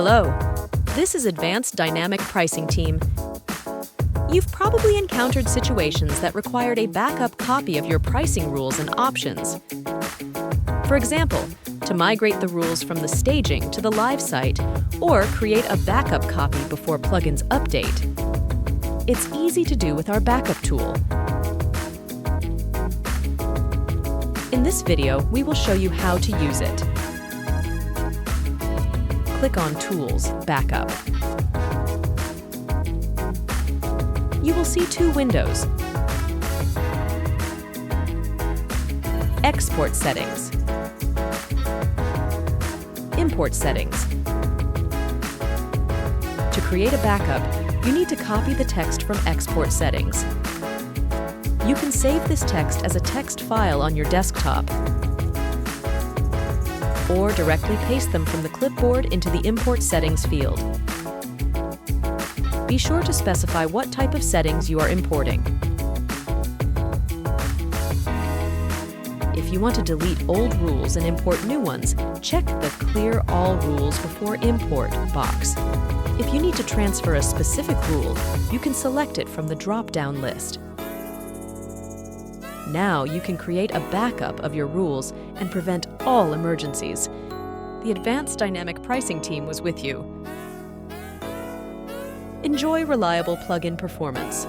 Hello, this is Advanced Dynamic Pricing Team. You've probably encountered situations that required a backup copy of your pricing rules and options. For example, to migrate the rules from the staging to the live site, or create a backup copy before plugins update. It's easy to do with our backup tool. In this video, we will show you how to use it. Click on Tools, Backup. You will see two windows. Export Settings. Import Settings. To create a backup, you need to copy the text from Export Settings. You can save this text as a text file on your desktop, or directly paste them from the clipboard into the Import Settings field. Be sure to specify what type of settings you are importing. If you want to delete old rules and import new ones, check the Clear All Rules Before Import box. If you need to transfer a specific rule, you can select it from the drop-down list. Now you can create a backup of your rules and prevent all emergencies. The Advanced Dynamic Pricing Team was with you. Enjoy reliable plugin performance.